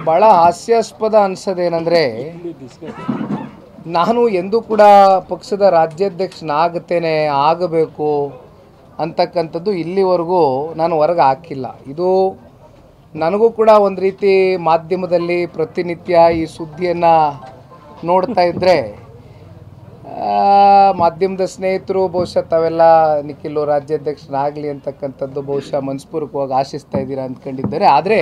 ಭಾಳ ಹಾಸ್ಯಾಸ್ಪದ ಅನಿಸೋದೇನೆಂದರೆ, ನಾನು ಎಂದೂ ಕೂಡ ಪಕ್ಷದ ರಾಜ್ಯಾಧ್ಯಕ್ಷನಾಗುತ್ತೇನೆ, ಆಗಬೇಕು ಅಂತಕ್ಕಂಥದ್ದು ಇಲ್ಲಿವರೆಗೂ ನಾನು ಹೊರಗೆ ಹಾಕಿಲ್ಲ. ಇದು ನನಗೂ ಕೂಡ ಒಂದು ರೀತಿ ಮಾಧ್ಯಮದಲ್ಲಿ ಪ್ರತಿನಿತ್ಯ ಈ ಸುದ್ದಿಯನ್ನು ನೋಡ್ತಾ ಇದ್ದರೆ ಮಾಧ್ಯಮದ ಸ್ನೇಹಿತರು ಬಹುಶಃ ತಾವೆಲ್ಲ ನಿಖಿಲು ರಾಜ್ಯಾಧ್ಯಕ್ಷನಾಗಲಿ ಅಂತಕ್ಕಂಥದ್ದು ಬಹುಶಃ ಮನಸ್ಪೂರ್ವಕವಾಗಿ ಆಶಿಸ್ತಾ ಇದ್ದೀರಾ ಅಂದ್ಕೊಂಡಿದ್ದಾರೆ. ಆದರೆ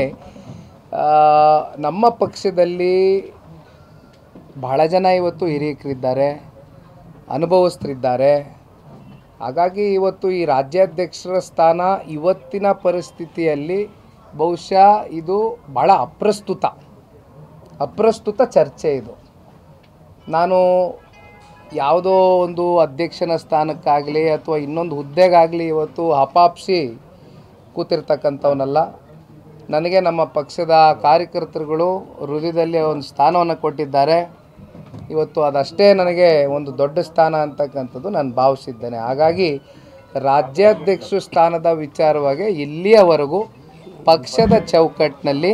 ನಮ್ಮ ಪಕ್ಷದಲ್ಲಿ ಬಹಳ ಜನ ಇವತ್ತು ಹಿರಿಯರಿದ್ದಾರೆ, ಅನುಭವಸ್ಥರಿದ್ದಾರೆ. ಹಾಗಾಗಿ ಇವತ್ತು ಈ ರಾಜ್ಯಾಧ್ಯಕ್ಷರ ಸ್ಥಾನ ಇವತ್ತಿನ ಪರಿಸ್ಥಿತಿಯಲ್ಲಿ ಬಹುಶಃ ಇದು ಭಾಳ ಅಪ್ರಸ್ತುತ ಚರ್ಚೆ. ಇದು ನಾನು ಯಾವುದೋ ಒಂದು ಅಧ್ಯಕ್ಷನ ಸ್ಥಾನಕ್ಕಾಗಲಿ ಅಥವಾ ಇನ್ನೊಂದು ಹುದ್ದೆಗಾಗಲಿ ಇವತ್ತು ಹಪಾಪ್ಸಿ ಕೂತಿರ್ತಕ್ಕಂಥವನಲ್ಲ. ನನಗೆ ನಮ್ಮ ಪಕ್ಷದ ಕಾರ್ಯಕರ್ತರುಗಳು ಹೃದಯದಲ್ಲಿ ಒಂದು ಸ್ಥಾನವನ್ನು ಕೊಟ್ಟಿದ್ದಾರೆ. ಇವತ್ತು ಅದಷ್ಟೇ ನನಗೆ ಒಂದು ದೊಡ್ಡ ಸ್ಥಾನ ಅಂತಕ್ಕಂಥದ್ದು ನಾನು ಭಾವಿಸಿದ್ದೇನೆ. ಹಾಗಾಗಿ ರಾಜ್ಯಾಧ್ಯಕ್ಷ ಸ್ಥಾನದ ವಿಚಾರವಾಗಿ ಇಲ್ಲಿಯವರೆಗೂ ಪಕ್ಷದ ಚೌಕಟ್ಟಿನಲ್ಲಿ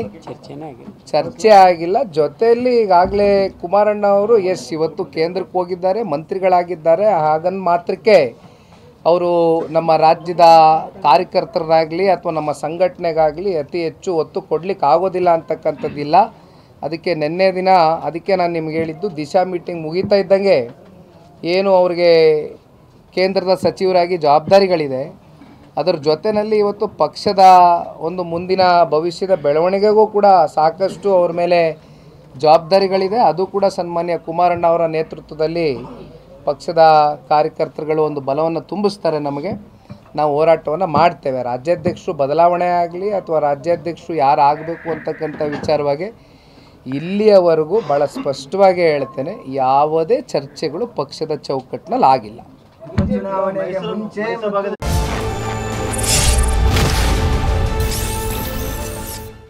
ಚರ್ಚೆ ಆಗಿಲ್ಲ. ಜೊತೆಯಲ್ಲಿ ಈಗಾಗಲೇ ಕುಮಾರಣ್ಣ ಅವರು ಇವತ್ತು ಕೇಂದ್ರಕ್ಕೆ ಹೋಗಿದ್ದಾರೆ, ಮಂತ್ರಿಗಳಾಗಿದ್ದಾರೆ. ಹಾಗಂದ ಮಾತ್ರಕ್ಕೆ ಅವರು ನಮ್ಮ ರಾಜ್ಯದ ಕಾರ್ಯಕರ್ತರಾಗಲಿ ಅಥವಾ ನಮ್ಮ ಸಂಘಟನೆಗಾಗಲಿ ಅತಿ ಹೆಚ್ಚು ಒತ್ತು ಕೊಡಲಿಕ್ಕೆ ಆಗೋದಿಲ್ಲ ಅಂತಕ್ಕಂಥದ್ದಿಲ್ಲ. ಅದಕ್ಕೆ ನಿನ್ನೆ ದಿನ ನಾನು ನಿಮ್ಗೆ ಹೇಳಿದ್ದು, ದಿಶಾ ಮೀಟಿಂಗ್ ಮುಗೀತಾ ಇದ್ದಂಗೆ ಏನು ಅವ್ರಿಗೆ ಕೇಂದ್ರದ ಸಚಿವರಾಗಿ ಜವಾಬ್ದಾರಿಗಳಿದೆ, ಅದರ ಜೊತೆಯಲ್ಲಿ ಇವತ್ತು ಪಕ್ಷದ ಒಂದು ಮುಂದಿನ ಭವಿಷ್ಯದ ಬೆಳವಣಿಗೆಗೂ ಕೂಡ ಸಾಕಷ್ಟು ಅವ್ರ ಮೇಲೆ ಜವಾಬ್ದಾರಿಗಳಿದೆ. ಅದು ಕೂಡ ಸನ್ಮಾನ್ಯ ಕುಮಾರಣ್ಣ ಅವರ ನೇತೃತ್ವದಲ್ಲಿ ಪಕ್ಷದ ಕಾರ್ಯಕರ್ತರುಗಳು ಒಂದು ಬಲವನ್ನು ತುಂಬಿಸ್ತಾರೆ. ನಮಗೆ ನಾವು ಹೋರಾಟವನ್ನು ಮಾಡ್ತೇವೆ. ರಾಜ್ಯಾಧ್ಯಕ್ಷರು ಬದಲಾವಣೆ ಆಗಲಿ ಅಥವಾ ರಾಜ್ಯಾಧ್ಯಕ್ಷರು ಯಾರು ಆಗಬೇಕು ಅಂತಕ್ಕಂಥ ವಿಚಾರವಾಗಿ ಇಲ್ಲಿಯವರೆಗೂ ಭಾಳ ಸ್ಪಷ್ಟವಾಗಿ ಹೇಳ್ತೇನೆ, ಯಾವುದೇ ಚರ್ಚೆಗಳು ಪಕ್ಷದ ಚೌಕಟ್ಟಿನಲ್ಲಿ ಆಗಿಲ್ಲ. ಚುನಾವಣೆಗೆ ಮುಂಚೆ